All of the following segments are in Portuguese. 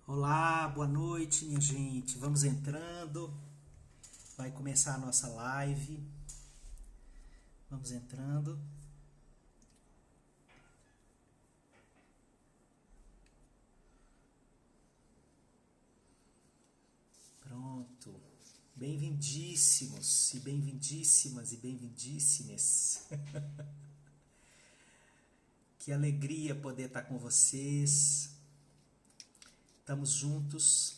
Olá, boa noite, minha gente. Vamos entrando. Vai começar a nossa live. Vamos entrando. Pronto. Bem-vindíssimos e bem-vindíssimas e bem-vindíssimes. Que alegria poder estar com vocês. Estamos juntos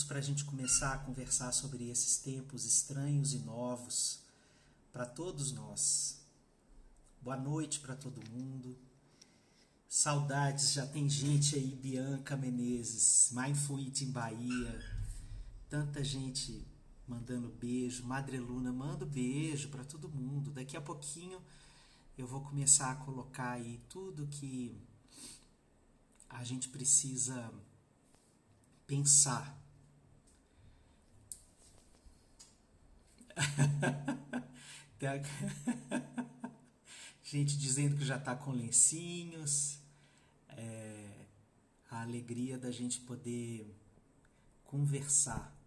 para a gente começar a conversar sobre esses tempos estranhos e novos para todos nós. Boa noite para todo mundo. Saudades, já tem gente aí, Bianca Menezes, Mindful Eating Bahia, tanta gente mandando beijo. Madre Luna, manda beijo para todo mundo. Daqui a pouquinho eu vou começar a colocar aí tudo que a gente precisa pensar. Gente dizendo que já está com lencinhos. A alegria da gente poder conversar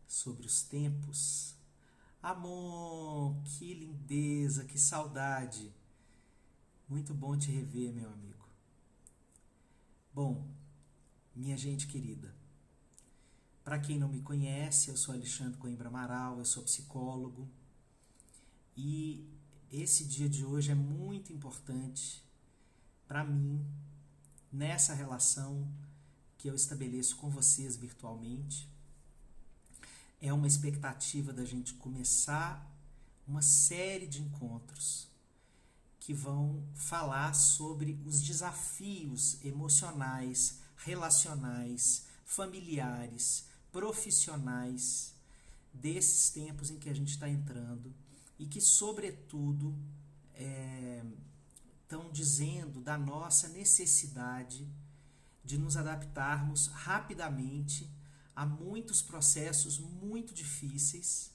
sobre os tempos. Amor, que lindeza, que saudade. Muito bom te rever, meu amigo. Bom, minha gente querida, para quem não me conhece, eu sou Alexandre Coimbra Amaral, eu sou psicólogo e esse dia de hoje é muito importante para mim nessa relação que eu estabeleço com vocês virtualmente. É uma expectativa da gente começar uma série de encontros que vão falar sobre os desafios emocionais, relacionais, familiares, profissionais desses tempos em que a gente está entrando e que, sobretudo, estão dizendo da nossa necessidade de nos adaptarmos rapidamente a muitos processos muito difíceis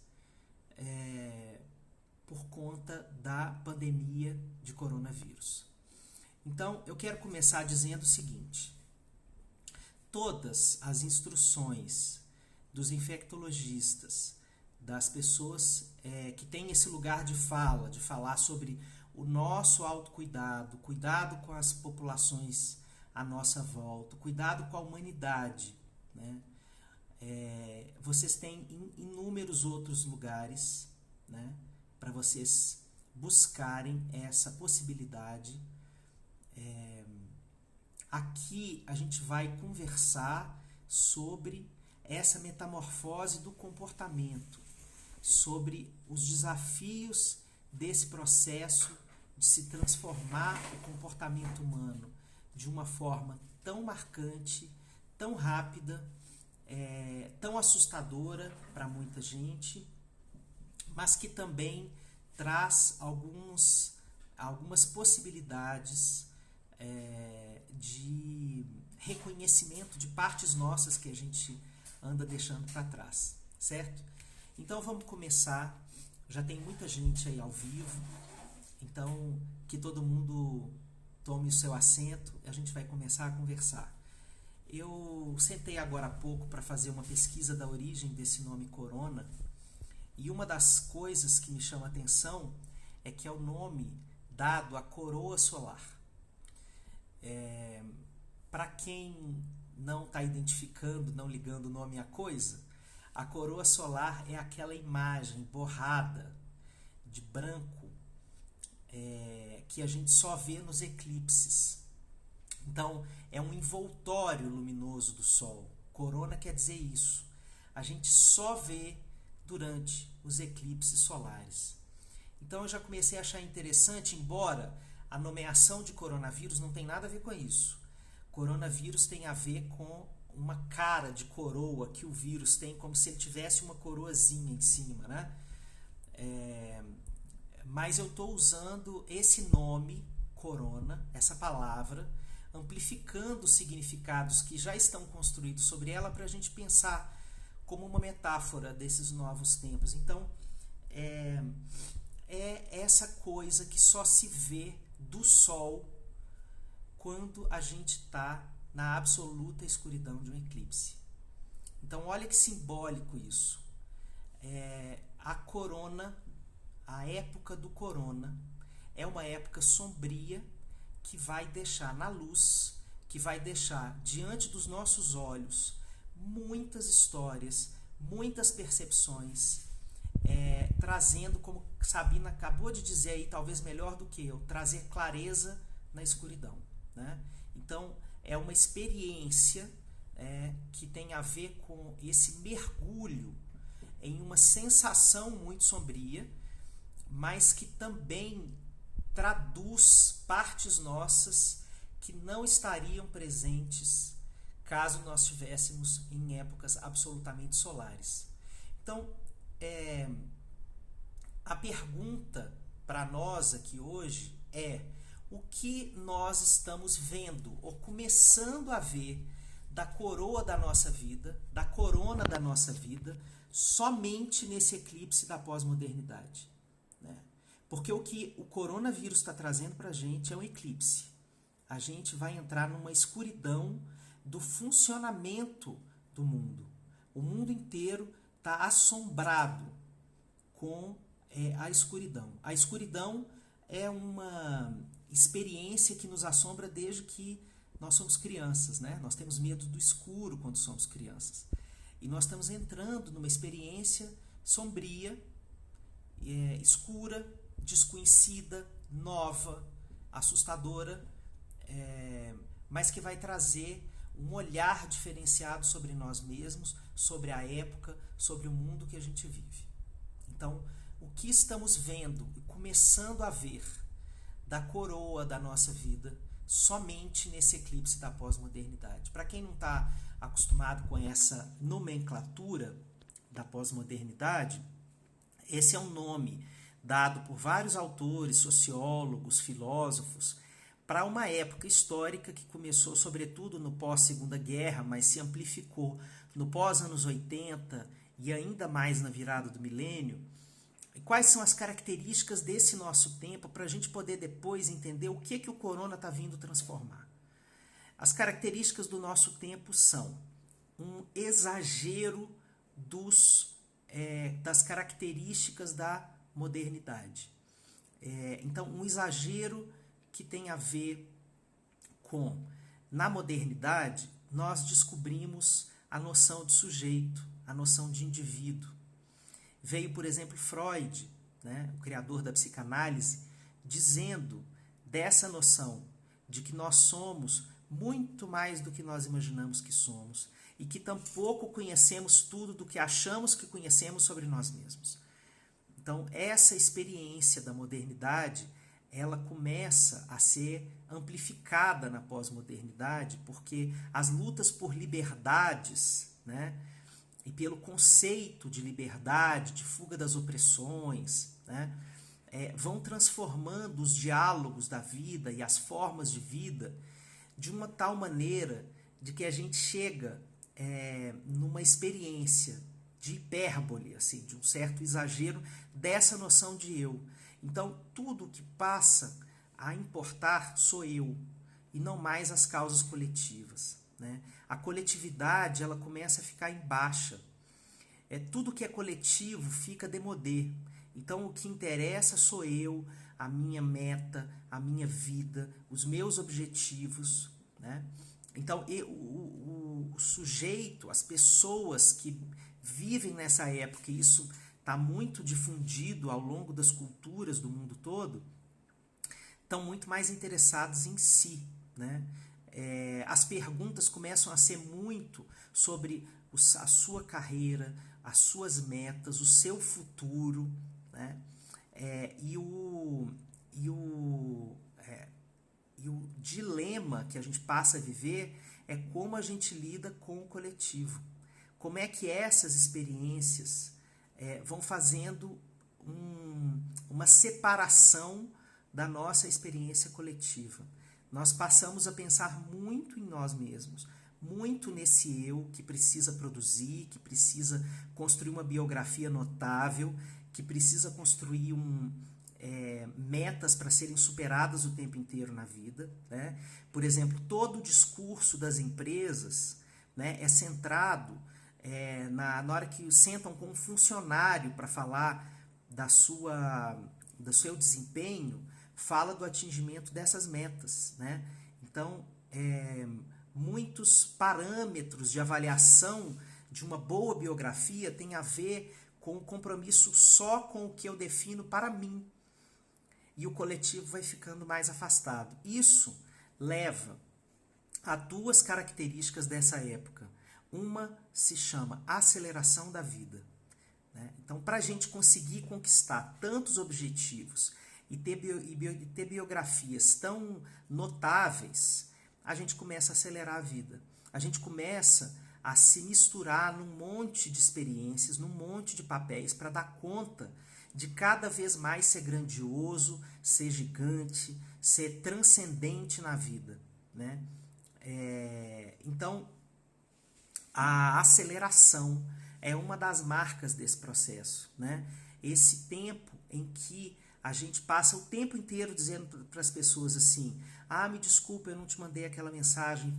por conta da pandemia de coronavírus. Então, eu quero começar dizendo o seguinte: todas as instruções dos infectologistas, das pessoas que têm esse lugar de falar sobre o nosso autocuidado, cuidado com as populações à nossa volta, cuidado com a humanidade, né? Vocês têm inúmeros outros lugares, né, para vocês buscarem essa possibilidade. Aqui a gente vai conversar sobre essa metamorfose do comportamento, sobre os desafios desse processo de se transformar o comportamento humano de uma forma tão marcante, tão rápida, tão assustadora para muita gente, mas que também traz algumas possibilidades de reconhecimento de partes nossas que a gente anda deixando para trás, certo? Então vamos começar. Já tem muita gente aí ao vivo, então que todo mundo tome o seu assento e a gente vai começar a conversar. Eu sentei agora há pouco para fazer uma pesquisa da origem desse nome corona e uma das coisas que me chama a atenção é que é o nome dado à coroa solar. Para quem não está identificando, não ligando o nome à coisa, a coroa solar é aquela imagem borrada de branco que a gente só vê nos eclipses. Então, é um envoltório luminoso do Sol. Corona quer dizer isso. A gente só vê durante os eclipses solares. Então, eu já comecei a achar interessante, embora a nomeação de coronavírus não tem nada a ver com isso. Coronavírus tem a ver com uma cara de coroa que o vírus tem, como se ele tivesse uma coroazinha em cima, né? Mas eu estou usando esse nome, corona, essa palavra, amplificando os significados que já estão construídos sobre ela para a gente pensar como uma metáfora desses novos tempos. Então, é essa coisa que só se vê do Sol quando a gente está na absoluta escuridão de um eclipse. Então, olha que simbólico isso. A corona, a época do corona, é uma época sombria que vai deixar na luz, que vai deixar diante dos nossos olhos muitas histórias, muitas percepções, trazendo, como Sabina acabou de dizer aí, talvez melhor do que eu, trazer clareza na escuridão, né? Então, é uma experiência que tem a ver com esse mergulho em uma sensação muito sombria, mas que também traduz partes nossas que não estariam presentes caso nós estivéssemos em épocas absolutamente solares. Então, a pergunta para nós aqui hoje é: o que nós estamos vendo ou começando a ver da coroa da nossa vida, da corona da nossa vida, somente nesse eclipse da pós-modernidade, né? Porque o que o coronavírus está trazendo para a gente é um eclipse. A gente vai entrar numa escuridão do funcionamento do mundo. O mundo inteiro está assombrado com a escuridão. A escuridão é uma experiência que nos assombra desde que nós somos crianças, né? Nós temos medo do escuro quando somos crianças. E nós estamos entrando numa experiência sombria, escura, desconhecida, nova, assustadora, mas que vai trazer um olhar diferenciado sobre nós mesmos, sobre a época, sobre o mundo que a gente vive. Então, o que estamos vendo e começando a ver da coroa da nossa vida somente nesse eclipse da pós-modernidade? Para quem não está acostumado com essa nomenclatura da pós-modernidade, esse é um nome dado por vários autores, sociólogos, filósofos, para uma época histórica que começou sobretudo no pós-Segunda Guerra, mas se amplificou no pós-anos 80 e ainda mais na virada do milênio. E quais são as características desse nosso tempo para a gente poder depois entender o que o corona está vindo transformar? As características do nosso tempo são um exagero das características da modernidade. Então, um exagero que tem a ver com, na modernidade, nós descobrimos a noção de sujeito, a noção de indivíduo. Veio, por exemplo, Freud, né, o criador da psicanálise, dizendo dessa noção de que nós somos muito mais do que nós imaginamos que somos e que tampouco conhecemos tudo do que achamos que conhecemos sobre nós mesmos. Então, essa experiência da modernidade, ela começa a ser amplificada na pós-modernidade, porque as lutas por liberdades, né, e pelo conceito de liberdade, de fuga das opressões, né, vão transformando os diálogos da vida e as formas de vida de uma tal maneira de que a gente chega numa experiência de hipérbole, assim, de um certo exagero dessa noção de eu. Então, tudo que passa a importar sou eu, e não mais as causas coletivas, né? A coletividade, ela começa a ficar em baixa. Tudo que é coletivo fica démodé. Então, o que interessa sou eu, a minha meta, a minha vida, os meus objetivos, né? Então, o sujeito, as pessoas que vivem nessa época, e isso está muito difundido ao longo das culturas do mundo todo, estão muito mais interessados em si, né? As perguntas começam a ser muito sobre a sua carreira, as suas metas, o seu futuro, né? E o dilema que a gente passa a viver é como a gente lida com o coletivo. Como é que essas experiências vão fazendo uma separação da nossa experiência coletiva. Nós passamos a pensar muito em nós mesmos, muito nesse eu que precisa produzir, que precisa construir uma biografia notável, que precisa construir metas para serem superadas o tempo inteiro na vida, né? Por exemplo, todo o discurso das empresas, né, é centrado na hora que sentam com um funcionário para falar do seu desempenho, fala do atingimento dessas metas, né? Então, muitos parâmetros de avaliação de uma boa biografia têm a ver com o compromisso só com o que eu defino para mim. E o coletivo vai ficando mais afastado. Isso leva a duas características dessa época. Uma se chama aceleração da vida, né? Então, para a gente conseguir conquistar tantos objetivos e ter biografias tão notáveis, a gente começa a acelerar a vida. A gente começa a se misturar num monte de experiências, num monte de papéis para dar conta de cada vez mais ser grandioso, ser gigante, ser transcendente na vida, né? Então, a aceleração é uma das marcas desse processo, né? Esse tempo em que a gente passa o tempo inteiro dizendo para as pessoas assim: me desculpa, eu não te mandei aquela mensagem,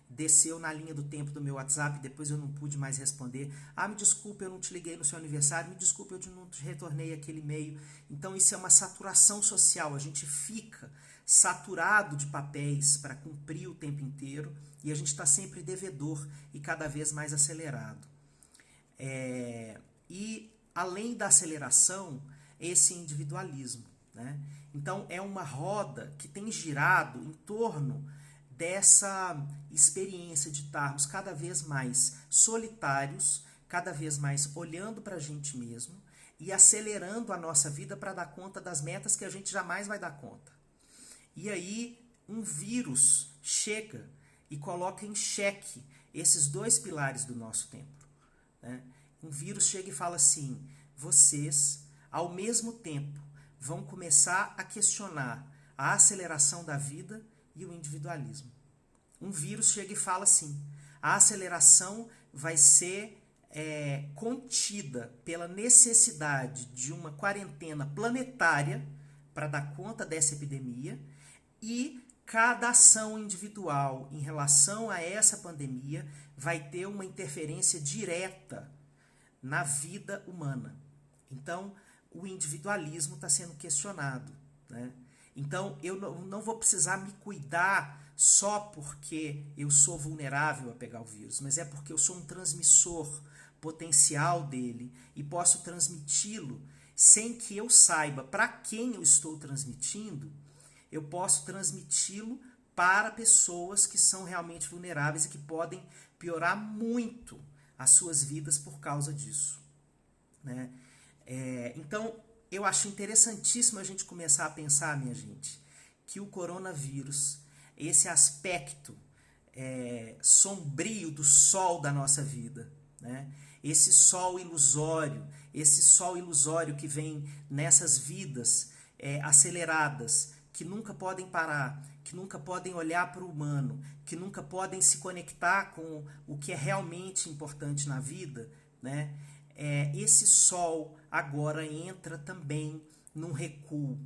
desceu na linha do tempo do meu WhatsApp, depois eu não pude mais responder. Me desculpa, eu não te liguei no seu aniversário, me desculpa, eu não te retornei aquele e-mail. Então isso é uma saturação social, a gente fica saturado de papéis para cumprir o tempo inteiro e a gente está sempre devedor e cada vez mais acelerado. E além da aceleração, esse individualismo, né? Então é uma roda que tem girado em torno dessa experiência de estarmos cada vez mais solitários, cada vez mais olhando para a gente mesmo e acelerando a nossa vida para dar conta das metas que a gente jamais vai dar conta. E aí um vírus chega e coloca em xeque esses dois pilares do nosso tempo, né? Um vírus chega e fala assim: vocês, ao mesmo tempo, vão começar a questionar a aceleração da vida e o individualismo. Um vírus chega e fala assim: a aceleração vai ser contida pela necessidade de uma quarentena planetária para dar conta dessa epidemia, e cada ação individual em relação a essa pandemia vai ter uma interferência direta na vida humana. Então, o individualismo está sendo questionado, né? Então, eu não vou precisar me cuidar só porque eu sou vulnerável a pegar o vírus, mas é porque eu sou um transmissor potencial dele e posso transmiti-lo sem que eu saiba para quem eu estou transmitindo. Eu posso transmiti-lo para pessoas que são realmente vulneráveis e que podem piorar muito as suas vidas por causa disso, né? Então, eu acho interessantíssimo a gente começar a pensar, minha gente, que o coronavírus, esse aspecto sombrio do sol da nossa vida, né? Esse sol ilusório que vem nessas vidas aceleradas, que nunca podem parar, que nunca podem olhar para o humano, que nunca podem se conectar com o que é realmente importante na vida, né? Esse sol agora entra também num recuo.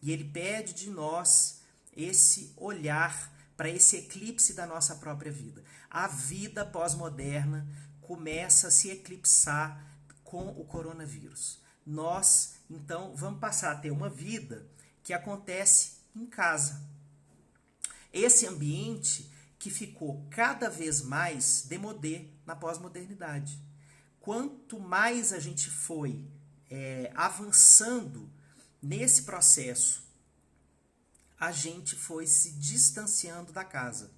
E ele pede de nós esse olhar para esse eclipse da nossa própria vida. A vida pós-moderna começa a se eclipsar com o coronavírus. Nós, então, vamos passar a ter uma vida que acontece em casa. Esse ambiente que ficou cada vez mais démodé na pós-modernidade. Quanto mais a gente foi avançando nesse processo, a gente foi se distanciando da casa.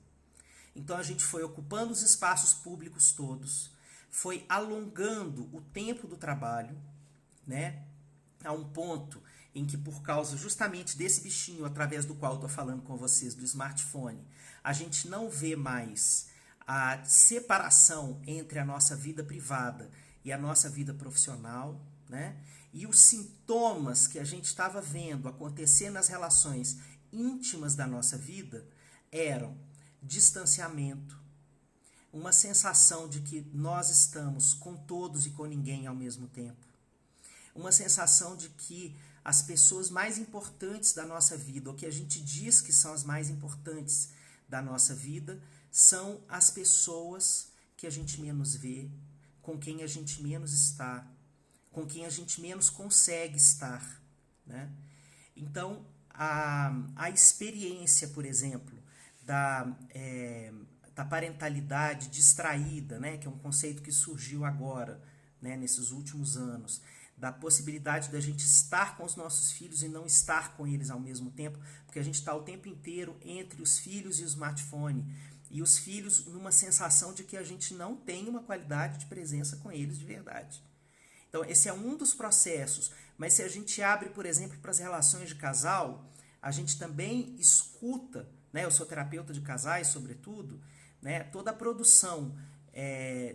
Então a gente foi ocupando os espaços públicos todos, foi alongando o tempo do trabalho, né? A um ponto em que, por causa justamente desse bichinho através do qual eu estou falando com vocês, do smartphone, a gente não vê mais a separação entre a nossa vida privada e a nossa vida profissional, né? E os sintomas que a gente estava vendo acontecer nas relações íntimas da nossa vida eram distanciamento, uma sensação de que nós estamos com todos e com ninguém ao mesmo tempo, uma sensação de que as pessoas mais importantes da nossa vida, ou que a gente diz que são as mais importantes da nossa vida, são as pessoas que a gente menos vê, com quem a gente menos está, com quem a gente menos consegue estar, né? Então, a experiência, por exemplo, da parentalidade distraída, né, que é um conceito que surgiu agora, né, nesses últimos anos, da possibilidade da gente estar com os nossos filhos e não estar com eles ao mesmo tempo, porque a gente está o tempo inteiro entre os filhos e o smartphone, e os filhos numa sensação de que a gente não tem uma qualidade de presença com eles de verdade. Então, esse é um dos processos, mas se a gente abre, por exemplo, para as relações de casal, a gente também escuta, né, eu sou terapeuta de casais, sobretudo, né, toda a produção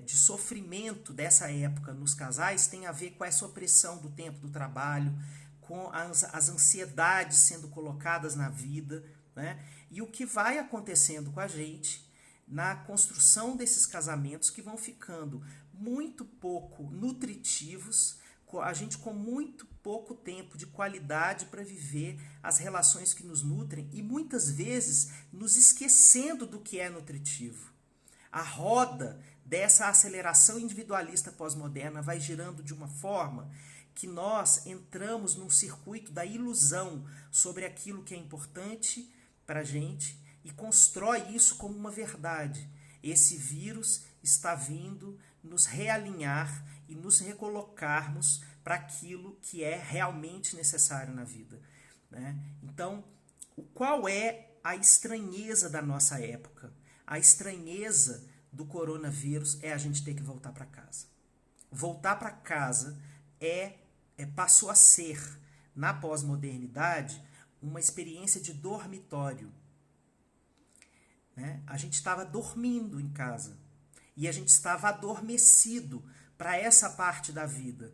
de sofrimento dessa época nos casais tem a ver com essa opressão do tempo do trabalho, com as ansiedades sendo colocadas na vida, né, e o que vai acontecendo com a gente na construção desses casamentos que vão ficando muito pouco nutritivos, a gente com muito pouco tempo de qualidade para viver as relações que nos nutrem e muitas vezes nos esquecendo do que é nutritivo. A roda dessa aceleração individualista pós-moderna vai girando de uma forma que nós entramos num circuito da ilusão sobre aquilo que é importante para a gente e constrói isso como uma verdade. Esse vírus está vindo nos realinhar e nos recolocarmos para aquilo que é realmente necessário na vida, né? Então, qual é a estranheza da nossa época? A estranheza do coronavírus é a gente ter que voltar para casa. Voltar para casa passou a ser, na pós-modernidade, uma experiência de dormitório, né? A gente estava dormindo em casa e a gente estava adormecido para essa parte da vida.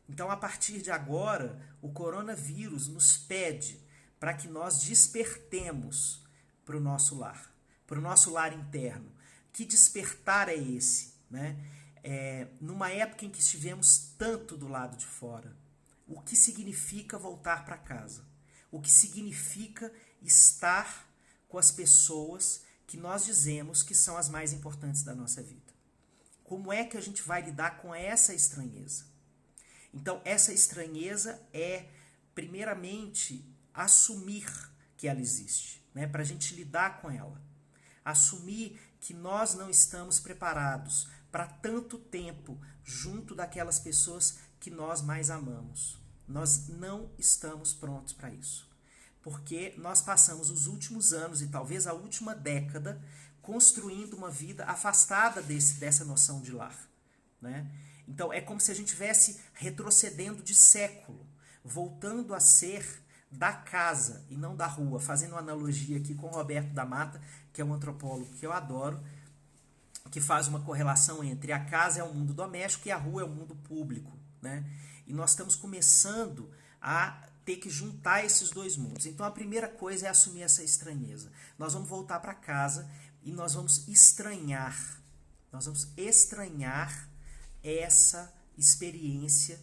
Então, a partir de agora, o coronavírus nos pede para que nós despertemos para o nosso lar interno. Que despertar é esse, né? Numa época em que estivemos tanto do lado de fora, o que significa voltar para casa? O que significa estar com as pessoas que nós dizemos que são as mais importantes da nossa vida? Como é que a gente vai lidar com essa estranheza? Então, essa estranheza é, primeiramente, assumir que ela existe, né? Para a gente lidar com ela. Assumir que nós não estamos preparados para tanto tempo junto daquelas pessoas que nós mais amamos. Nós não estamos prontos para isso. Porque nós passamos os últimos anos e talvez a última década construindo uma vida afastada dessa noção de lar, né? Então, é como se a gente estivesse retrocedendo de século, voltando a ser da casa e não da rua, fazendo uma analogia aqui com o Roberto da Mata, que é um antropólogo que eu adoro, que faz uma correlação entre a casa é o mundo doméstico e a rua é o mundo público, né? E nós estamos começando a ter que juntar esses dois mundos. Então, a primeira coisa é assumir essa estranheza. Nós vamos voltar para casa e nós vamos estranhar essa experiência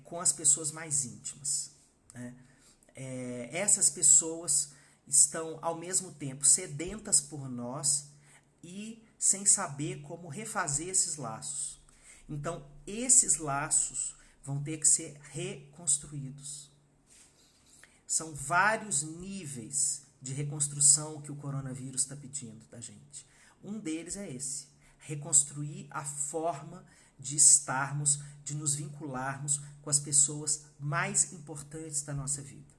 com as pessoas mais íntimas, né? Essas pessoas estão ao mesmo tempo sedentas por nós e sem saber como refazer esses laços. Então, esses laços vão ter que ser reconstruídos. São vários níveis de reconstrução que o coronavírus está pedindo da gente. Um deles é esse: reconstruir a forma de estarmos, de nos vincularmos com as pessoas mais importantes da nossa vida.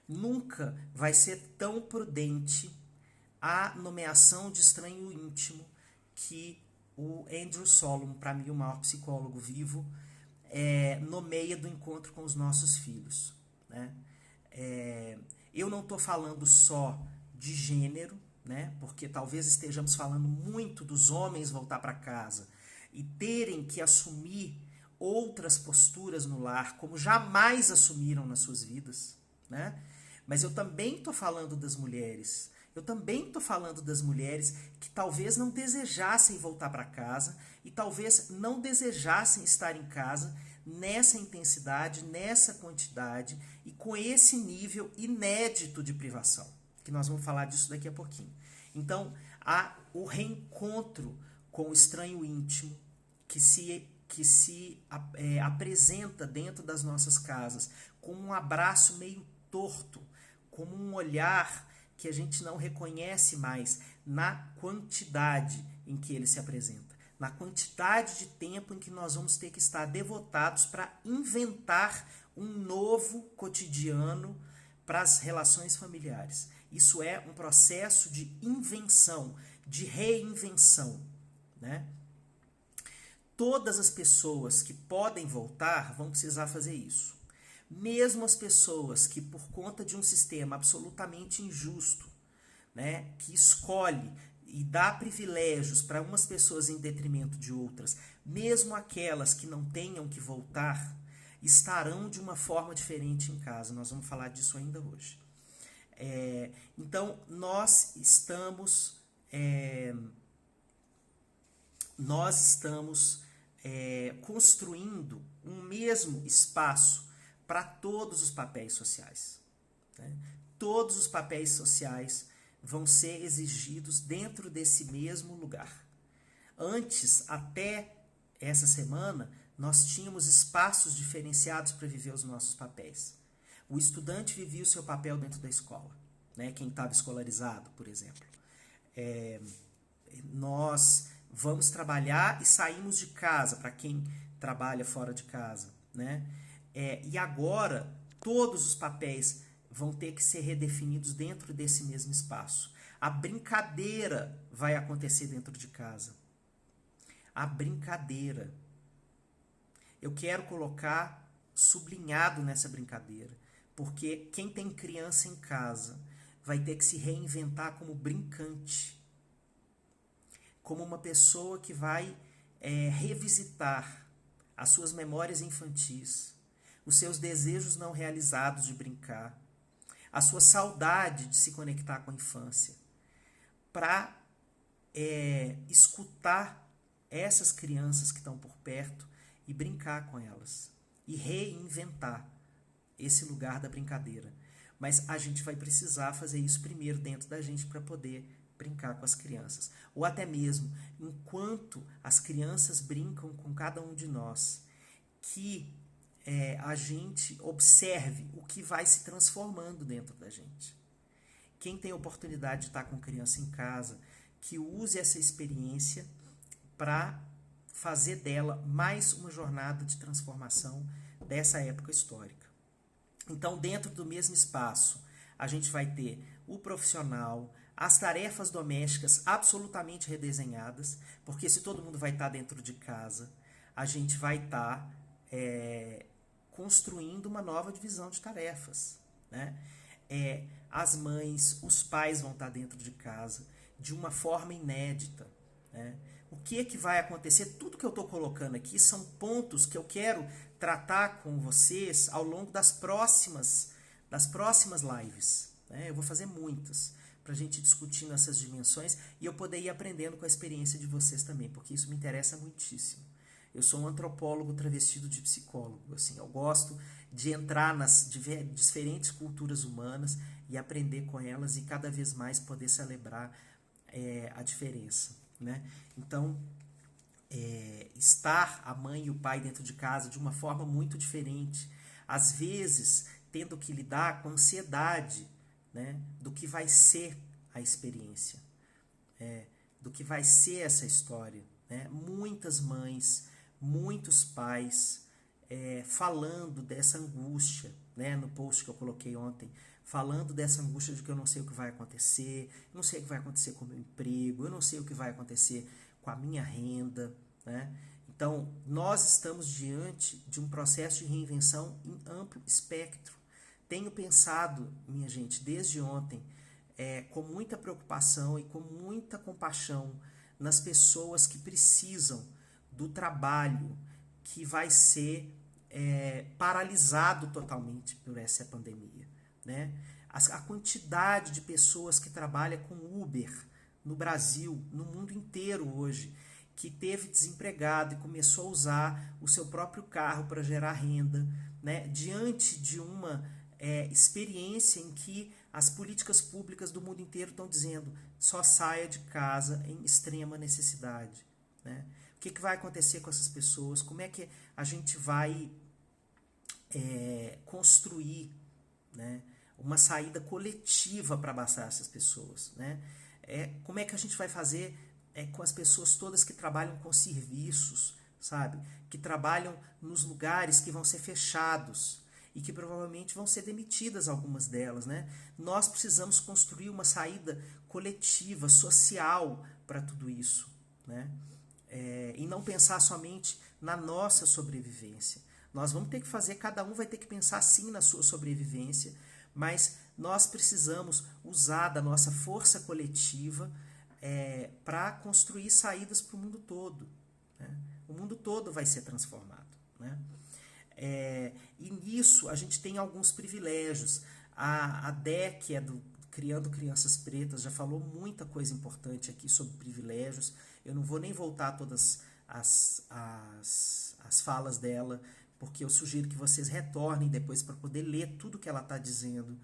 Nunca vai ser tão prudente a nomeação de estranho íntimo que o Andrew Solomon, para mim o maior psicólogo vivo, nomeia do encontro com os nossos filhos, né? Eu não estou falando só de gênero, né? Porque talvez estejamos falando muito dos homens voltar para casa e terem que assumir outras posturas no lar, como jamais assumiram nas suas vidas, né? Mas eu também estou falando das mulheres. Eu também estou falando das mulheres que talvez não desejassem voltar para casa e talvez não desejassem estar em casa nessa intensidade, nessa quantidade e com esse nível inédito de privação, que nós vamos falar disso daqui a pouquinho. Então, há o reencontro com o estranho íntimo que se apresenta dentro das nossas casas, com um abraço meio torto, como um olhar que a gente não reconhece mais na quantidade em que ele se apresenta, na quantidade de tempo em que nós vamos ter que estar devotados para inventar um novo cotidiano para as relações familiares. Isso é um processo de invenção, de reinvenção, né? Todas as pessoas que podem voltar vão precisar fazer isso. Mesmo as pessoas que, por conta de um sistema absolutamente injusto, né, que escolhe e dá privilégios para umas pessoas em detrimento de outras, mesmo aquelas que não tenham que voltar, estarão de uma forma diferente em casa. Nós vamos falar disso ainda hoje. Então, nós estamos construindo um mesmo espaço para todos os papéis sociais, né? Todos os papéis sociais vão ser exigidos dentro desse mesmo lugar. Antes, até essa semana, nós tínhamos espaços diferenciados para viver os nossos papéis. O estudante vivia o seu papel dentro da escola, né? Quem estava escolarizado, por exemplo. Nós vamos trabalhar e saímos de casa, para quem trabalha fora de casa, né? E agora, todos os papéis vão ter que ser redefinidos dentro desse mesmo espaço. A brincadeira vai acontecer dentro de casa. A brincadeira. Eu quero colocar sublinhado nessa brincadeira, porque quem tem criança em casa vai ter que se reinventar como brincante, como uma pessoa que vai revisitar as suas memórias infantis, os seus desejos não realizados de brincar, a sua saudade de se conectar com a infância, para escutar essas crianças que estão por perto e brincar com elas e reinventar esse lugar da brincadeira. Mas a gente vai precisar fazer isso primeiro dentro da gente para poder brincar com as crianças. Ou até mesmo, enquanto as crianças brincam com cada um de nós, que a gente observe o que vai se transformando dentro da gente. Quem tem a oportunidade de estar com criança em casa, que use essa experiência para fazer dela mais uma jornada de transformação dessa época histórica. Então, dentro do mesmo espaço, a gente vai ter o profissional, as tarefas domésticas absolutamente redesenhadas, porque se todo mundo vai estar dentro de casa, a gente vai estar construindo uma nova divisão de tarefas, né? As mães, os pais vão estar dentro de casa de uma forma inédita, né? O que vai acontecer? Tudo que eu estou colocando aqui são pontos que eu quero tratar com vocês ao longo das próximas lives, né? Eu vou fazer muitas para a gente discutindo essas dimensões e eu poder ir aprendendo com a experiência de vocês também, porque isso me interessa muitíssimo. Eu sou um antropólogo travestido de psicólogo, assim, eu gosto de entrar nas diferentes culturas humanas e aprender com elas e cada vez mais poder celebrar a diferença, né? Então, estar a mãe e o pai dentro de casa de uma forma muito diferente, às vezes tendo que lidar com a ansiedade, né, do que vai ser a experiência, do que vai ser essa história, né? Muitas mães, muitos pais falando dessa angústia, né, no post que eu coloquei ontem, falando dessa angústia de que eu não sei o que vai acontecer, eu não sei o que vai acontecer com o meu emprego, eu não sei o que vai acontecer com a minha renda, né? Então, nós estamos diante de um processo de reinvenção em amplo espectro. Tenho pensado, minha gente, desde ontem, com muita preocupação e com muita compaixão nas pessoas que precisam do trabalho que vai ser paralisado totalmente por essa pandemia, né? A quantidade de pessoas que trabalham com Uber no Brasil, no mundo inteiro hoje, que teve desempregado e começou a usar o seu próprio carro para gerar renda, né, diante de uma experiência em que as políticas públicas do mundo inteiro estão dizendo só saia de casa em extrema necessidade, né? O que vai acontecer com essas pessoas? Como é que a gente vai construir, né, uma saída coletiva para abraçar essas pessoas, né? Como é que a gente vai fazer com as pessoas todas que trabalham com serviços, sabe? Que trabalham nos lugares que vão ser fechados e que provavelmente vão ser demitidas algumas delas, né? Nós precisamos construir uma saída coletiva, social para tudo isso, né? E não pensar somente na nossa sobrevivência. Nós vamos ter que fazer, cada um vai ter que pensar sim na sua sobrevivência, mas nós precisamos usar da nossa força coletiva para construir saídas para o mundo todo, né? O mundo todo vai ser transformado, né? E nisso a gente tem alguns privilégios. A Dé, que é do Criando Crianças Pretas, já falou muita coisa importante aqui sobre privilégios. Eu não vou nem voltar a todas as falas dela, porque eu sugiro que vocês retornem depois para poder ler tudo que ela está dizendo.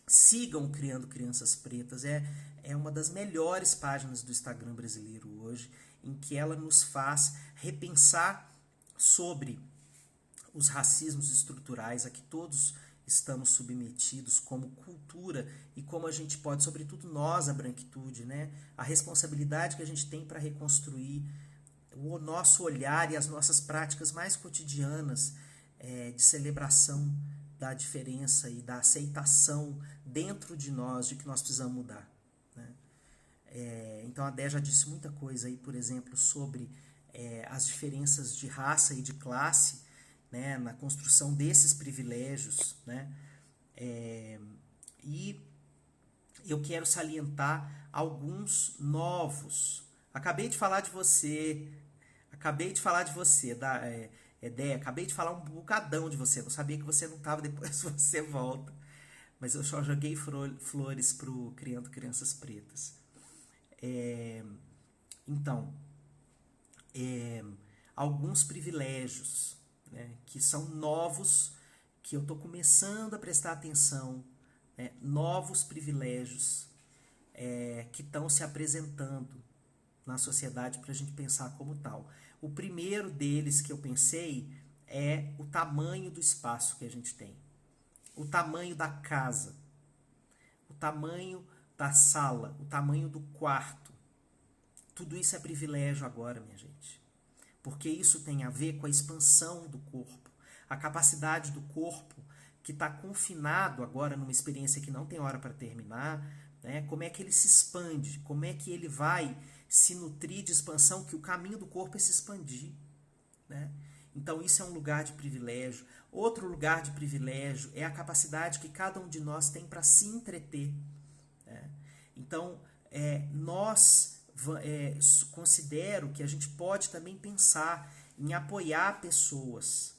Sigam Criando Crianças Pretas, é uma das melhores páginas do Instagram brasileiro hoje, em que ela nos faz repensar sobre os racismos estruturais a que todos estamos submetidos como cultura e como a gente pode, sobretudo nós, a branquitude, né, a responsabilidade que a gente tem para reconstruir o nosso olhar e as nossas práticas mais cotidianas de celebração da diferença e da aceitação dentro de nós de que nós precisamos mudar, né? Então a Dé já disse muita coisa aí, por exemplo, sobre as diferenças de raça e de classe, né, na construção desses privilégios, né? E eu quero salientar alguns novos. Acabei de falar de você, Dé, acabei de falar um bocadão de você, não sabia que você não estava, depois você volta, mas eu só joguei flores pro Criando Crianças Pretas. Então, alguns privilégios, né, que são novos, que eu estou começando a prestar atenção, né, novos privilégios que estão se apresentando na sociedade para a gente pensar como tal. O primeiro deles que eu pensei é o tamanho do espaço que a gente tem, o tamanho da casa, o tamanho da sala, o tamanho do quarto. Tudo isso é privilégio agora, minha gente, porque isso tem a ver com a expansão do corpo, a capacidade do corpo que está confinado agora numa experiência que não tem hora para terminar, né? Como é que ele se expande, como é que ele vai se nutrir de expansão, que o caminho do corpo é se expandir, né? Então isso é um lugar de privilégio. Outro lugar de privilégio é a capacidade que cada um de nós tem para se entreter, né? Então considero que a gente pode também pensar em apoiar pessoas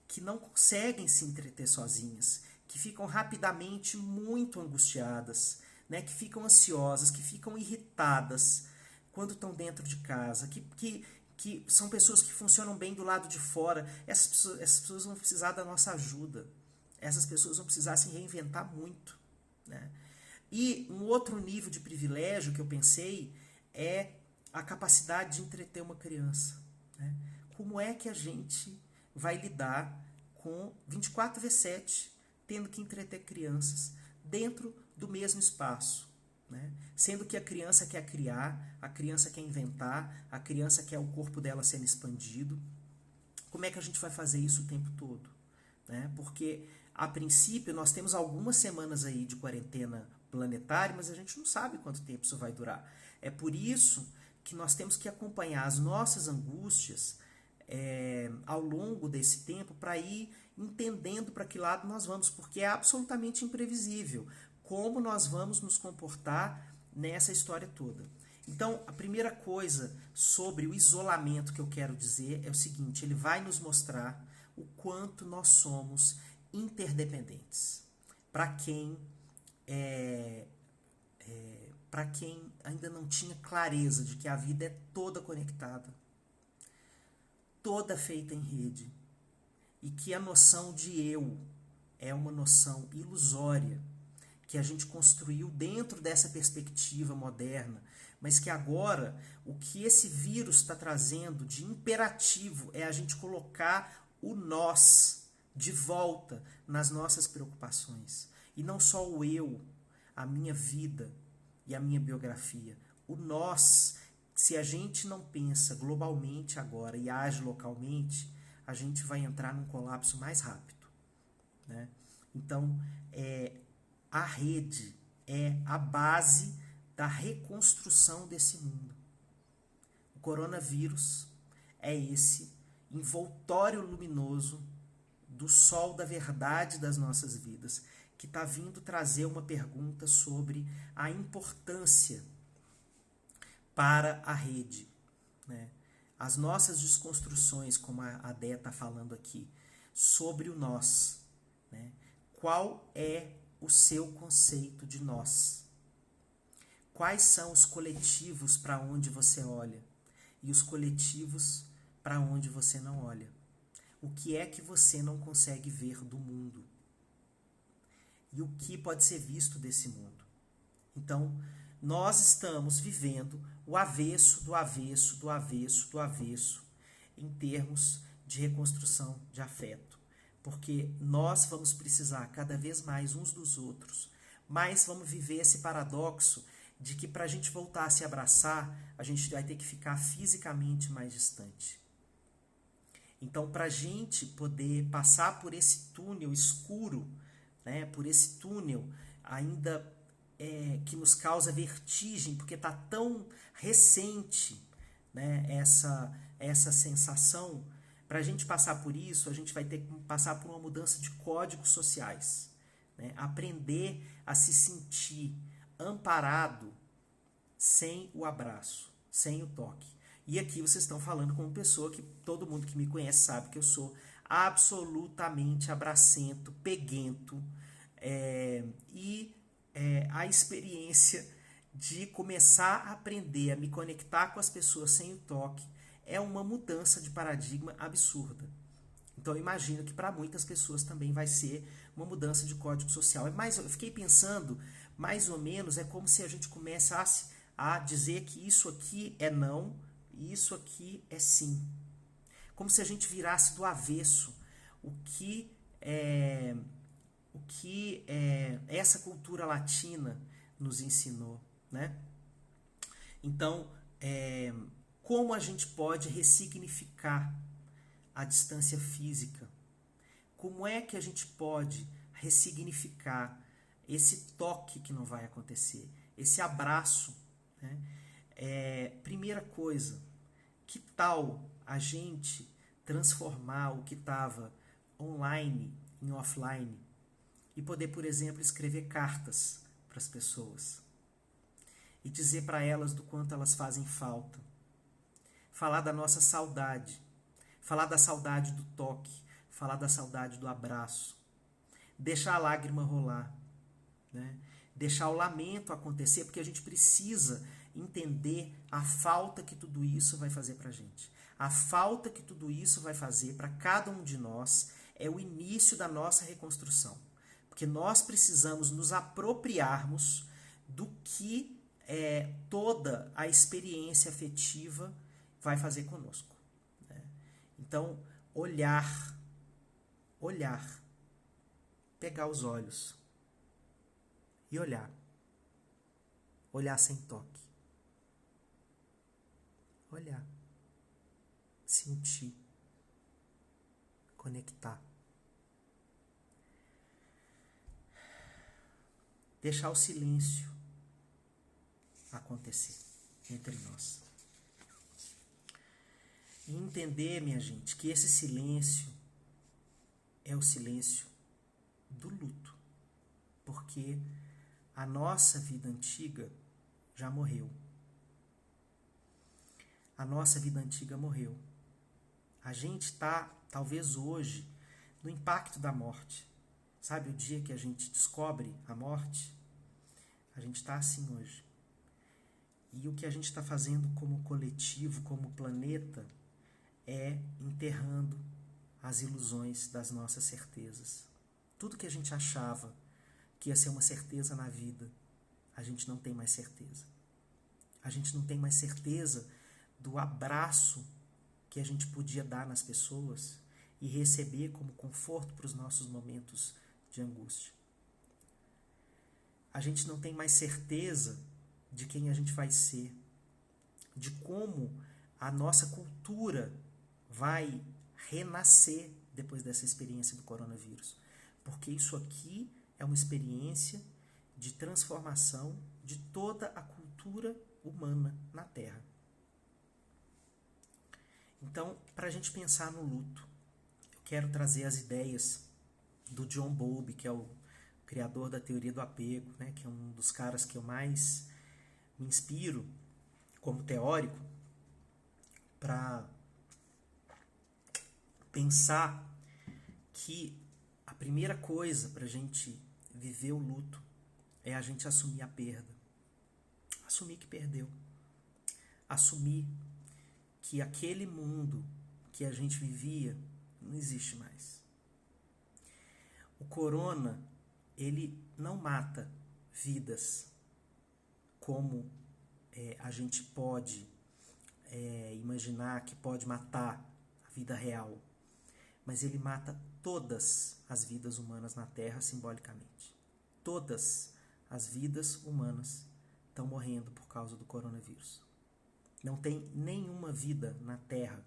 que não conseguem se entreter sozinhas, que ficam rapidamente muito angustiadas, né, que ficam ansiosas, que ficam irritadas quando estão dentro de casa, que são pessoas que funcionam bem do lado de fora. Essas pessoas vão precisar da nossa ajuda, essas pessoas vão precisar se reinventar muito, né? E um outro nível de privilégio que eu pensei é a capacidade de entreter uma criança, né? Como é que a gente vai lidar com 24/7 tendo que entreter crianças dentro do mesmo espaço, né? Sendo que a criança quer criar, a criança quer inventar, a criança quer o corpo dela sendo expandido. Como é que a gente vai fazer isso o tempo todo, né? Porque, a princípio, nós temos algumas semanas aí de quarentena planetária, mas a gente não sabe quanto tempo isso vai durar. É por isso que nós temos que acompanhar as nossas angústias ao longo desse tempo para ir entendendo para que lado nós vamos, porque é absolutamente imprevisível como nós vamos nos comportar nessa história toda. Então, a primeira coisa sobre o isolamento que eu quero dizer é o seguinte: ele vai nos mostrar o quanto nós somos interdependentes. Para quem para quem ainda não tinha clareza de que a vida é toda conectada, toda feita em rede, e que a noção de eu é uma noção ilusória, que a gente construiu dentro dessa perspectiva moderna, mas que agora o que esse vírus está trazendo de imperativo é a gente colocar o nós de volta nas nossas preocupações. E não só o eu, a minha vida e a minha biografia. O nós, se a gente não pensa globalmente agora e age localmente, a gente vai entrar num colapso mais rápido, né? Então, a rede é a base da reconstrução desse mundo. O coronavírus é esse envoltório luminoso do sol da verdade das nossas vidas, que está vindo trazer uma pergunta sobre a importância para a rede, né? As nossas desconstruções, como a Dé está falando aqui, sobre o nós, né? Qual é o seu conceito de nós? Quais são os coletivos para onde você olha e os coletivos para onde você não olha? O que é que você não consegue ver do mundo? E o que pode ser visto desse mundo? Então, nós estamos vivendo o avesso do avesso do avesso do avesso em termos de reconstrução de afeto. Porque nós vamos precisar cada vez mais uns dos outros, mas vamos viver esse paradoxo de que para a gente voltar a se abraçar, a gente vai ter que ficar fisicamente mais distante. Então, para a gente poder passar por esse túnel escuro, né, por esse túnel ainda que nos causa vertigem, porque está tão recente, né, essa sensação, para a gente passar por isso, a gente vai ter que passar por uma mudança de códigos sociais, né, aprender a se sentir amparado sem o abraço, sem o toque. E aqui vocês estão falando com uma pessoa que todo mundo que me conhece sabe que eu sou absolutamente abracento, peguento, a experiência de começar a aprender a me conectar com as pessoas sem o toque é uma mudança de paradigma absurda. Então eu imagino que para muitas pessoas também vai ser uma mudança de código social. Mas eu fiquei pensando, mais ou menos, é como se a gente começasse a dizer que isso aqui é não e isso aqui é sim. Como se a gente virasse do avesso o que essa cultura latina nos ensinou, né? Então, como a gente pode ressignificar a distância física? Como é que a gente pode ressignificar esse toque que não vai acontecer, esse abraço, né? Primeira coisa, que tal a gente transformar o que estava online em offline e poder, por exemplo, escrever cartas para as pessoas e dizer para elas do quanto elas fazem falta, falar da nossa saudade, falar da saudade do toque, falar da saudade do abraço, deixar a lágrima rolar, né? Deixar o lamento acontecer, porque a gente precisa entender a falta que tudo isso vai fazer para a gente. A falta que tudo isso vai fazer para cada um de nós é o início da nossa reconstrução. Porque nós precisamos nos apropriarmos do que toda a experiência afetiva vai fazer conosco, né? Então, olhar, pegar os olhos e olhar sem toque, olhar, sentir, conectar, deixar o silêncio acontecer entre nós. E entender, minha gente, que esse silêncio é o silêncio do luto. Porque a nossa vida antiga já morreu. A nossa vida antiga morreu. A gente está, talvez hoje, no impacto da morte. Sabe o dia que a gente descobre a morte? A gente está assim hoje. E o que a gente está fazendo como coletivo, como planeta, é enterrando as ilusões das nossas certezas. Tudo que a gente achava que ia ser uma certeza na vida, a gente não tem mais certeza. A gente não tem mais certeza do abraço que a gente podia dar nas pessoas e receber como conforto para os nossos momentos de angústia. A gente não tem mais certeza de quem a gente vai ser, de como a nossa cultura vai renascer depois dessa experiência do coronavírus. Porque isso aqui é uma experiência de transformação de toda a cultura humana na Terra. Então, para a gente pensar no luto, eu quero trazer as ideias do John Bowlby, que é o criador da teoria do apego, né, que é um dos caras que eu mais me inspiro como teórico para pensar que a primeira coisa para a gente viver o luto é a gente assumir a perda. Assumir que perdeu. Assumir que aquele mundo que a gente vivia não existe mais. O corona, ele não mata vidas como a gente pode imaginar que pode matar a vida real, mas ele mata todas as vidas humanas na Terra simbolicamente. Todas as vidas humanas estão morrendo por causa do coronavírus. Não tem nenhuma vida na Terra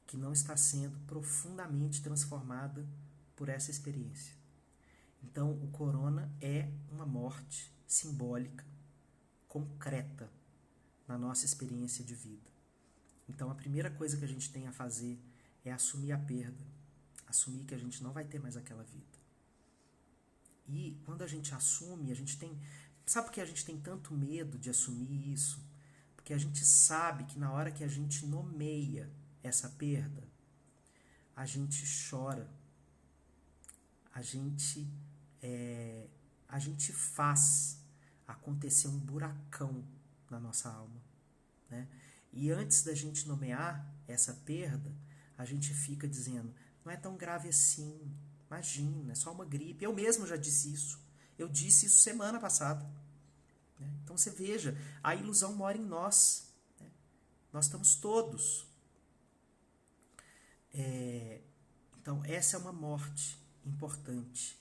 que não está sendo profundamente transformada por essa experiência. Então, o corona é uma morte simbólica, concreta, na nossa experiência de vida. Então, a primeira coisa que a gente tem a fazer é assumir a perda, assumir que a gente não vai ter mais aquela vida. E quando a gente assume, a gente tem... Sabe por que a gente tem tanto medo de assumir isso? Porque a gente sabe que na hora que a gente nomeia essa perda, a gente chora, a gente faz acontecer um buracão na nossa alma, né? E antes da gente nomear essa perda, a gente fica dizendo, não é tão grave assim, imagina, é só uma gripe. Eu mesmo já disse isso. Eu disse isso semana passada. Né? Então você veja, a ilusão mora em nós. Né? Nós estamos todos. Então essa é uma morte importante.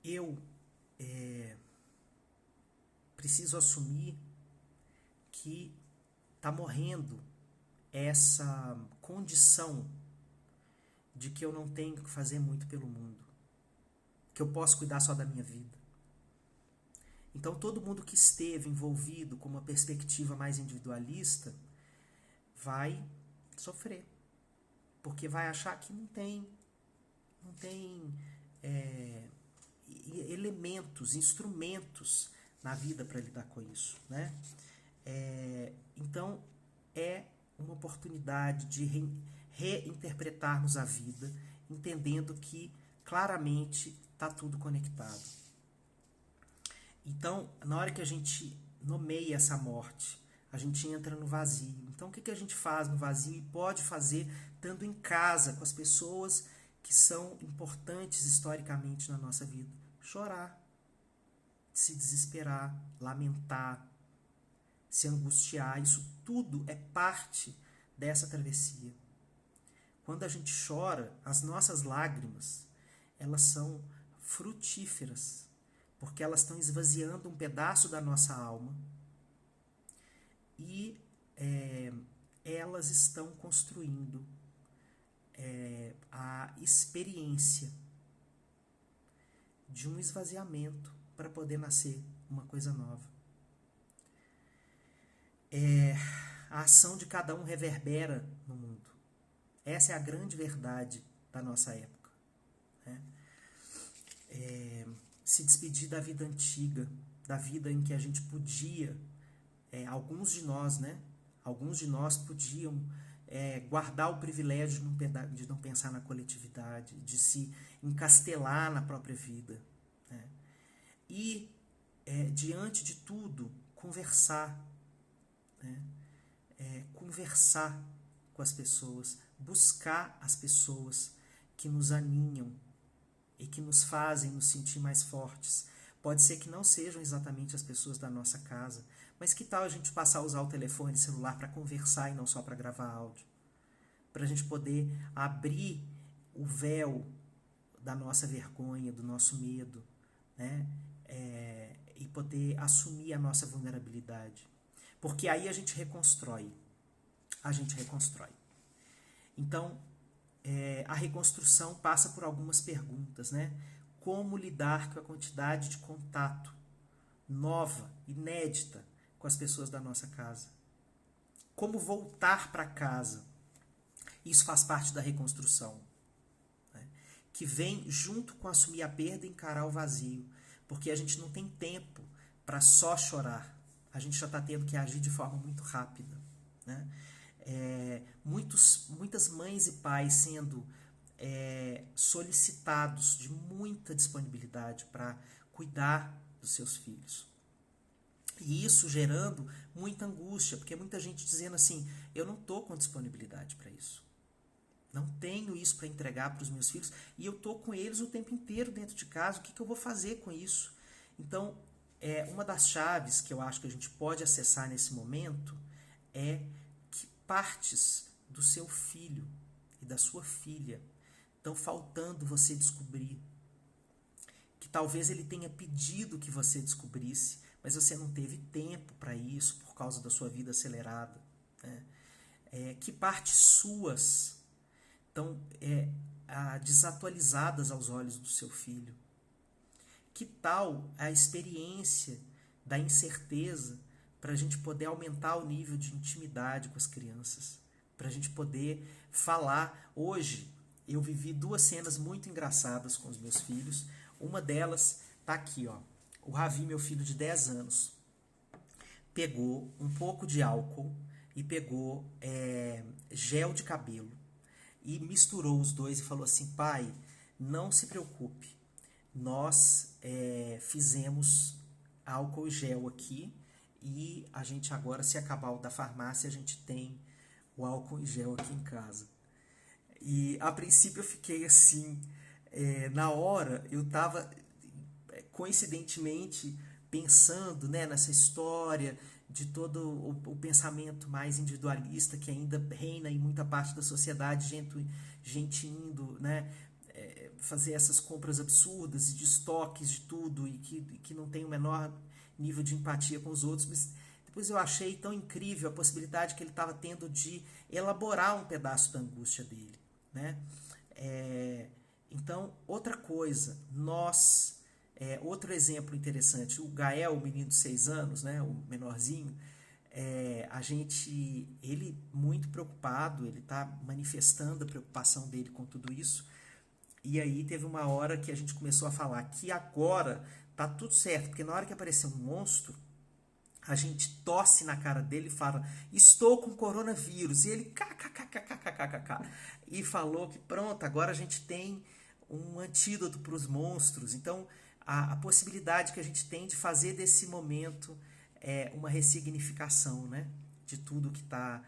Eu preciso assumir que está morrendo essa condição de que eu não tenho que fazer muito pelo mundo, que eu posso cuidar só da minha vida. Então todo mundo que esteve envolvido com uma perspectiva mais individualista vai sofrer, porque vai achar que não tem elementos, instrumentos na vida para lidar com isso, né? Então é uma oportunidade de reinterpretarmos a vida, entendendo que claramente está tudo conectado. Então, na hora que a gente nomeia essa morte, a gente entra no vazio. Então, o que a gente faz no vazio e pode fazer estando em casa com as pessoas que são importantes historicamente na nossa vida? Chorar, se desesperar, lamentar, se angustiar. Isso tudo é parte dessa travessia. Quando a gente chora, as nossas lágrimas, elas são frutíferas, porque elas estão esvaziando um pedaço da nossa alma e elas estão construindo a experiência de um esvaziamento para poder nascer uma coisa nova. A ação de cada um reverbera no mundo. Essa é a grande verdade da nossa época. Né? Se despedir da vida antiga, da vida em que a gente podia, alguns de nós, né? Alguns de nós podiam guardar o privilégio de não pensar na coletividade, de se encastelar na própria vida. Né? E diante de tudo, conversar, né? Conversar com as pessoas, buscar as pessoas que nos aninham e que nos fazem nos sentir mais fortes. Pode ser que não sejam exatamente as pessoas da nossa casa, mas que tal a gente passar a usar o telefone celular para conversar e não só para gravar áudio? Para a gente poder abrir o véu da nossa vergonha, do nosso medo, né? E poder assumir a nossa vulnerabilidade. Porque aí a gente reconstrói. A gente reconstrói. Então, a reconstrução passa por algumas perguntas, né? Como lidar com a quantidade de contato nova, inédita, com as pessoas da nossa casa? Como voltar para casa? Isso faz parte da reconstrução, né? Que vem junto com assumir a perda e encarar o vazio. Porque a gente não tem tempo para só chorar. A gente já está tendo que agir de forma muito rápida, né? Muitas mães e pais sendo solicitados de muita disponibilidade para cuidar dos seus filhos. E isso gerando muita angústia, porque muita gente dizendo assim, eu não estou com disponibilidade para isso. Não tenho isso para entregar para os meus filhos e eu estou com eles o tempo inteiro dentro de casa, o que eu vou fazer com isso? Então, uma das chaves que eu acho que a gente pode acessar nesse momento é que partes do seu filho e da sua filha estão faltando você descobrir. Que talvez ele tenha pedido que você descobrisse, mas você não teve tempo para isso por causa da sua vida acelerada, né? Que partes suas estão desatualizadas aos olhos do seu filho? Que tal a experiência da incerteza para a gente poder aumentar o nível de intimidade com as crianças? Para a gente poder falar. Hoje eu vivi 2 cenas muito engraçadas com os meus filhos. Uma delas tá aqui, ó. O Ravi, meu filho de 10 anos, pegou um pouco de álcool e pegou gel de cabelo e misturou os dois e falou assim, pai, não se preocupe, nós fizemos álcool e gel aqui e a gente agora, se acabar o da farmácia, a gente tem o álcool e gel aqui em casa. E a princípio eu fiquei assim, na hora eu estava coincidentemente pensando, né, nessa história de todo o pensamento mais individualista que ainda reina em muita parte da sociedade, gente indo, né, fazer essas compras absurdas e de estoques de tudo e que não tem o menor nível de empatia com os outros, mas depois eu achei tão incrível a possibilidade que ele estava tendo de elaborar um pedaço da angústia dele, né? Então, outra coisa, outro exemplo interessante, o Gael, o menino de 6 anos, né, o menorzinho, ele muito preocupado, ele está manifestando a preocupação dele com tudo isso, e aí teve uma hora que a gente começou a falar que agora tá tudo certo, porque na hora que aparecer um monstro, a gente tosse na cara dele e fala, estou com coronavírus, e ele kkkkkkkk, e falou que pronto, agora a gente tem um antídoto para os monstros. Então, a possibilidade que a gente tem de fazer desse momento uma ressignificação, né, de tudo que está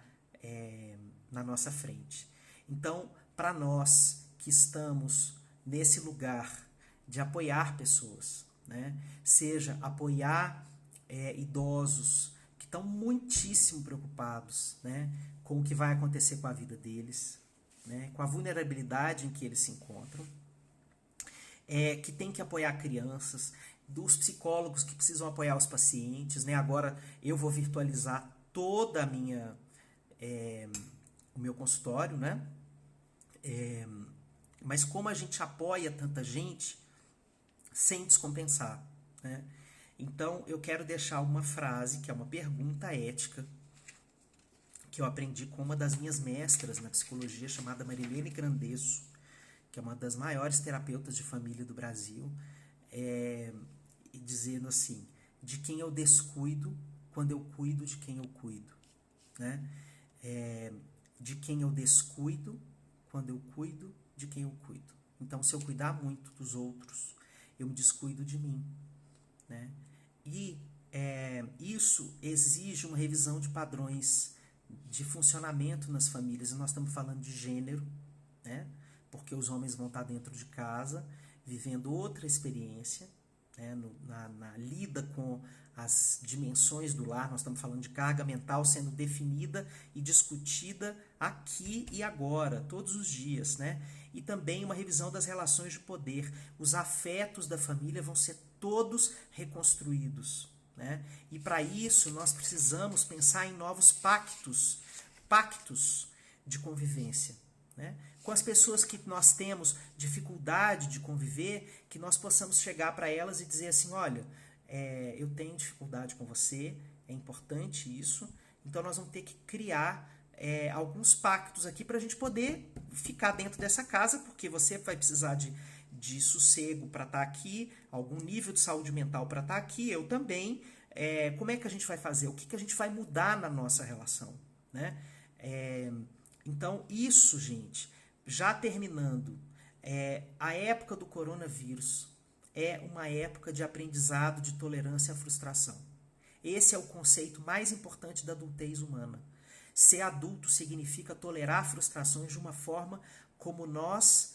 na nossa frente. Então, para nós que estamos nesse lugar de apoiar pessoas, né, seja apoiar idosos que estão muitíssimo preocupados, né, com o que vai acontecer com a vida deles, né, com a vulnerabilidade em que eles se encontram, que tem que apoiar crianças, dos psicólogos que precisam apoiar os pacientes, né? Agora eu vou virtualizar toda o meu consultório, né? Mas como a gente apoia tanta gente sem descompensar, né? Então eu quero deixar uma frase que é uma pergunta ética que eu aprendi com uma das minhas mestras na psicologia, chamada Marilene Grandesso, que é uma das maiores terapeutas de família do Brasil, dizendo assim, de quem eu descuido quando eu cuido de quem eu cuido, né? De quem eu descuido quando eu cuido de quem eu cuido. Então, se eu cuidar muito dos outros, eu me descuido de mim, né? E isso exige uma revisão de padrões de funcionamento nas famílias. E nós estamos falando de gênero, né? Porque os homens vão estar dentro de casa, vivendo outra experiência, né? Na lida com as dimensões do lar. Nós estamos falando de carga mental sendo definida e discutida aqui e agora, todos os dias, né? E também uma revisão das relações de poder. Os afetos da família vão ser todos reconstruídos, né? E para isso nós precisamos pensar em novos pactos de convivência, né? Com as pessoas que nós temos dificuldade de conviver, que nós possamos chegar para elas e dizer assim, olha, eu tenho dificuldade com você, é importante isso, então nós vamos ter que criar alguns pactos aqui para a gente poder ficar dentro dessa casa, porque você vai precisar de sossego para estar aqui, algum nível de saúde mental para estar aqui, eu também. Como é que a gente vai fazer? O que a gente vai mudar na nossa relação, né? Então, isso, gente, já terminando, a época do coronavírus é uma época de aprendizado, de tolerância à frustração. Esse é o conceito mais importante da adultez humana. Ser adulto significa tolerar frustrações de uma forma como nós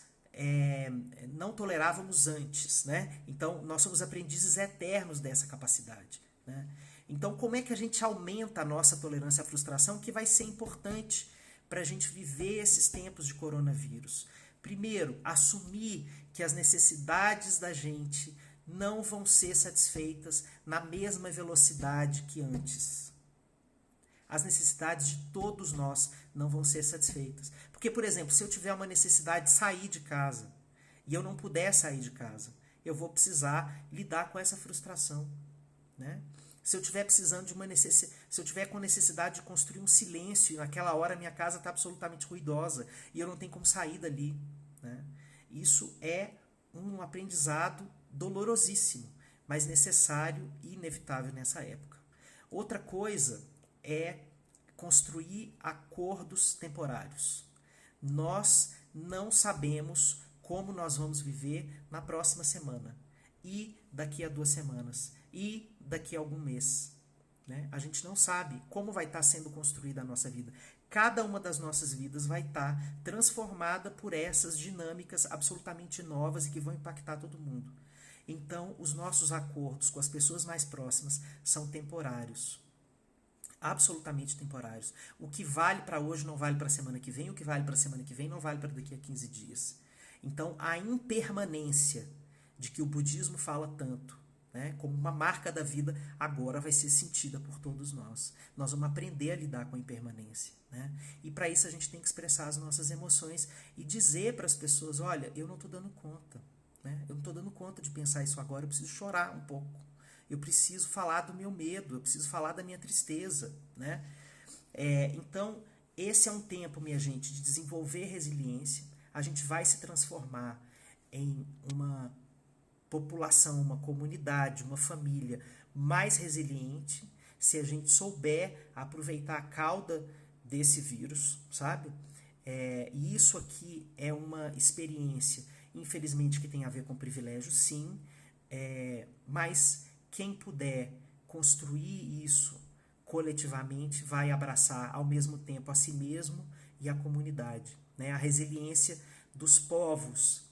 não tolerávamos antes, né? Então, nós somos aprendizes eternos dessa capacidade, né? Então, como é que a gente aumenta a nossa tolerância à frustração, que vai ser importante para a gente viver esses tempos de coronavírus? Primeiro, assumir que as necessidades da gente não vão ser satisfeitas na mesma velocidade que antes. As necessidades de todos nós não vão ser satisfeitas. Porque, por exemplo, se eu tiver uma necessidade de sair de casa e eu não puder sair de casa, eu vou precisar lidar com essa frustração, né? Se eu tiver precisando se eu tiver com necessidade de construir um silêncio e naquela hora minha casa está absolutamente ruidosa e eu não tenho como sair dali, né? Isso é um aprendizado dolorosíssimo, mas necessário e inevitável nessa época. Outra coisa é construir acordos temporários. Nós não sabemos como nós vamos viver na próxima semana, e daqui a 2 semanas, e daqui a algum mês, né? A gente não sabe como vai estar sendo construída a nossa vida. Cada uma das nossas vidas vai estar transformada por essas dinâmicas absolutamente novas e que vão impactar todo mundo. Então, os nossos acordos com as pessoas mais próximas são temporários. Absolutamente temporários. O que vale para hoje não vale para a semana que vem, o que vale para a semana que vem não vale para daqui a 15 dias. Então, a impermanência de que o budismo fala tanto, né, como uma marca da vida, agora vai ser sentida por todos nós. Nós vamos aprender a lidar com a impermanência, né? E para isso a gente tem que expressar as nossas emoções e dizer para as pessoas, olha, eu não estou dando conta, né? Eu não estou dando conta de pensar isso agora, eu preciso chorar um pouco. Eu preciso falar do meu medo, eu preciso falar da minha tristeza, né? Então, esse é um tempo, minha gente, de desenvolver resiliência. A gente vai se transformar em uma população, uma comunidade, uma família mais resiliente, se a gente souber aproveitar a cauda desse vírus, sabe? E isso aqui é uma experiência, infelizmente, que tem a ver com privilégio, sim, mas quem puder construir isso coletivamente vai abraçar ao mesmo tempo a si mesmo e a comunidade, né? A resiliência dos povos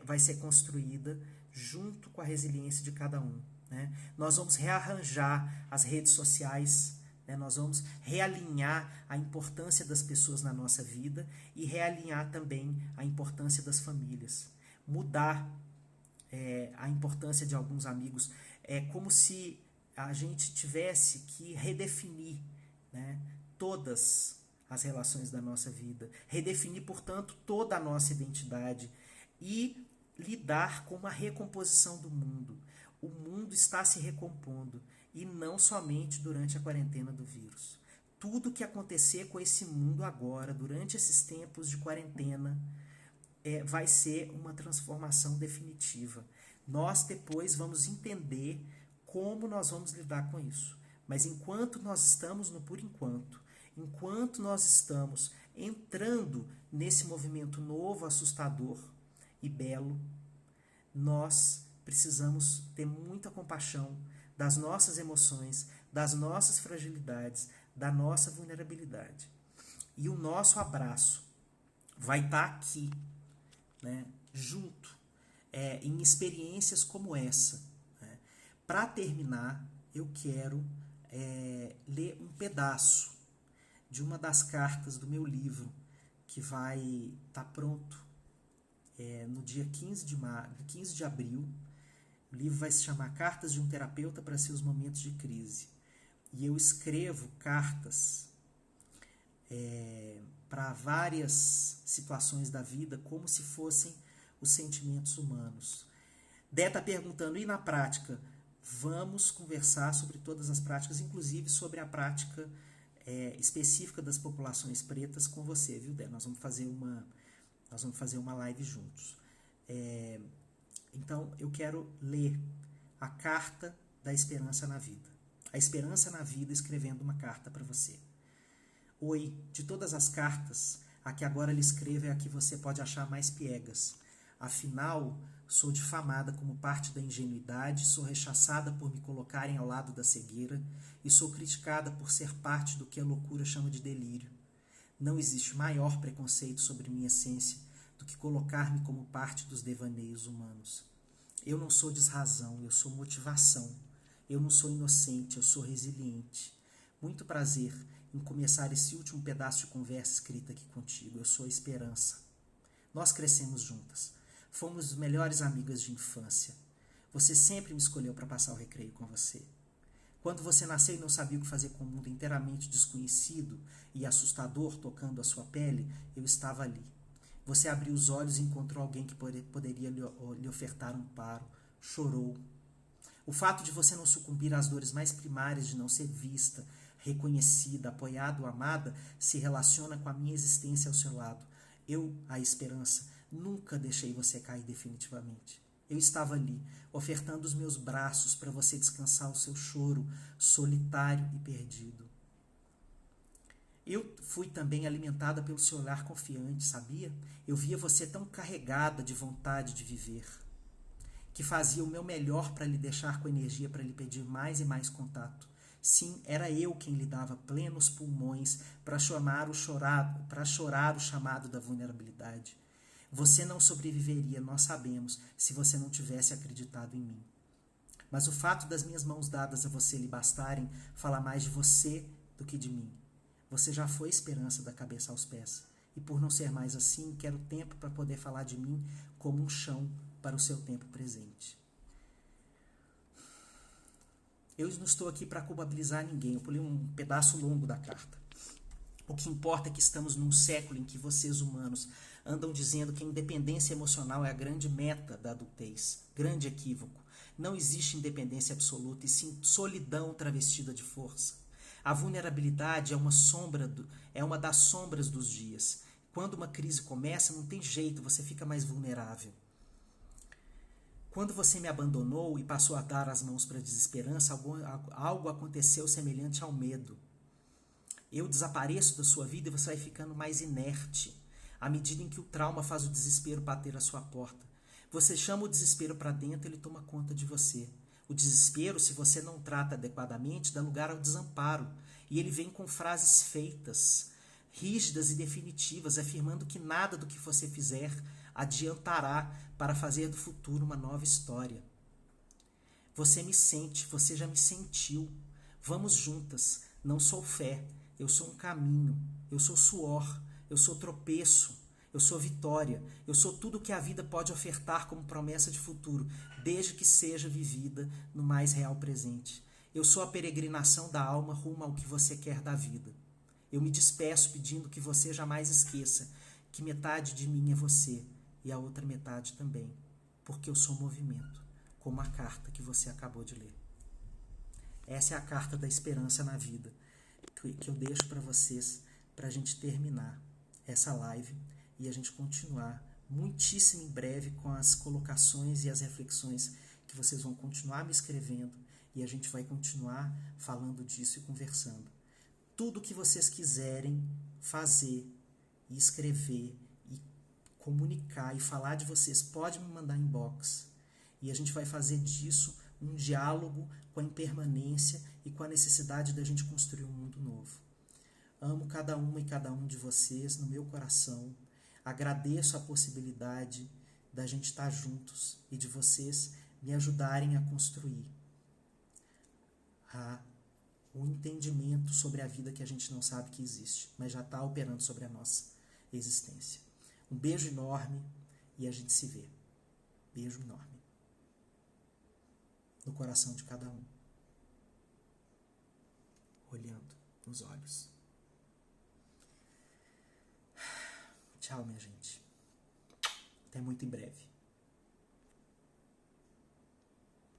vai ser construída junto com a resiliência de cada um, né? Nós vamos rearranjar as redes sociais, né? Nós vamos realinhar a importância das pessoas na nossa vida e realinhar também a importância das famílias. Mudar a importância de alguns amigos. É como se a gente tivesse que redefinir, né, todas as relações da nossa vida. Redefinir, portanto, toda a nossa identidade e lidar com uma recomposição do mundo. O mundo está se recompondo e não somente durante a quarentena do vírus. Tudo que acontecer com esse mundo agora, durante esses tempos de quarentena, vai ser uma transformação definitiva. Nós depois vamos entender como nós vamos lidar com isso. Mas enquanto nós estamos no por enquanto, enquanto nós estamos entrando nesse movimento novo, assustador e belo, nós precisamos ter muita compaixão das nossas emoções, das nossas fragilidades, da nossa vulnerabilidade. E o nosso abraço vai estar aqui, né, junto, em experiências como essa. Né? Para terminar, eu quero ler um pedaço de uma das cartas do meu livro, que vai estar pronto no dia 15 de abril. O livro vai se chamar Cartas de um Terapeuta para Seus Momentos de Crise. E eu escrevo cartas para várias situações da vida como se fossem os sentimentos humanos. Dé está perguntando, e na prática? Vamos conversar sobre todas as práticas, inclusive sobre a prática específica das populações pretas com você, viu, Dé? Nós vamos fazer uma live juntos. Então, eu quero ler a Carta da Esperança na Vida. A Esperança na Vida escrevendo uma carta para você. Oi, de todas as cartas, a que agora lhe escrevo é a que você pode achar mais piegas. Afinal, sou difamada como parte da ingenuidade, sou rechaçada por me colocarem ao lado da cegueira e sou criticada por ser parte do que a loucura chama de delírio. Não existe maior preconceito sobre minha essência do que colocar-me como parte dos devaneios humanos. Eu não sou desrazão, eu sou motivação. Eu não sou inocente, eu sou resiliente. Muito prazer em começar esse último pedaço de conversa escrita aqui contigo. Eu sou a esperança. Nós crescemos juntas. Fomos as melhores amigas de infância. Você sempre me escolheu para passar o recreio com você. Quando você nasceu e não sabia o que fazer com um mundo inteiramente desconhecido e assustador tocando a sua pele, eu estava ali. Você abriu os olhos e encontrou alguém que poderia lhe ofertar um amparo. Chorou. O fato de você não sucumbir às dores mais primárias de não ser vista, reconhecida, apoiada ou amada se relaciona com a minha existência ao seu lado. Eu, a esperança, nunca deixei você cair definitivamente. Eu estava ali, ofertando os meus braços para você descansar o seu choro, solitário e perdido. Eu fui também alimentada pelo seu olhar confiante, sabia? Eu via você tão carregada de vontade de viver, que fazia o meu melhor para lhe deixar com energia para lhe pedir mais e mais contato. Sim, era eu quem lhe dava plenos pulmões para chorar o chamado da vulnerabilidade. Você não sobreviveria, nós sabemos, se você não tivesse acreditado em mim. Mas o fato das minhas mãos dadas a você lhe bastarem fala mais de você do que de mim. Você já foi esperança da cabeça aos pés. E por não ser mais assim, quero tempo para poder falar de mim como um chão para o seu tempo presente. Eu não estou aqui para culpabilizar ninguém. Eu pulei um pedaço longo da carta. O que importa é que estamos num século em que vocês humanos andam dizendo que a independência emocional é a grande meta da adultez. Grande equívoco. Não existe independência absoluta, e sim solidão travestida de força. A vulnerabilidade é uma das sombras dos dias. Quando uma crise começa, não tem jeito, você fica mais vulnerável. Quando você me abandonou e passou a dar as mãos para a desesperança, algo aconteceu semelhante ao medo. Eu desapareço da sua vida e você vai ficando mais inerte, à medida em que o trauma faz o desespero bater à sua porta. Você chama o desespero para dentro e ele toma conta de você. O desespero, se você não trata adequadamente, dá lugar ao desamparo. E ele vem com frases feitas, rígidas e definitivas, afirmando que nada do que você fizer adiantará para fazer do futuro uma nova história. Você me sente, você já me sentiu. Vamos juntas. Não sou fé, eu sou um caminho. Eu sou suor, eu sou tropeço. Eu sou vitória, eu sou tudo que a vida pode ofertar como promessa de futuro, desde que seja vivida no mais real presente. Eu sou a peregrinação da alma rumo ao que você quer da vida. Eu me despeço pedindo que você jamais esqueça que metade de mim é você e a outra metade também, porque eu sou movimento, como a carta que você acabou de ler. Essa é a carta da esperança na vida, que eu deixo para vocês, para a gente terminar essa live e a gente continuar muitíssimo em breve com as colocações e as reflexões que vocês vão continuar me escrevendo e a gente vai continuar falando disso e conversando. Tudo que vocês quiserem fazer e escrever e comunicar e falar de vocês, pode me mandar inbox e a gente vai fazer disso um diálogo com a impermanência e com a necessidade da gente construir um mundo novo. Amo cada uma e cada um de vocês no meu coração. Agradeço a possibilidade da gente estar juntos e de vocês me ajudarem a construir o entendimento sobre a vida que a gente não sabe que existe, mas já está operando sobre a nossa existência. Um beijo enorme e a gente se vê. Beijo enorme no coração de cada um, olhando nos olhos. Tchau, minha gente. Até muito em breve.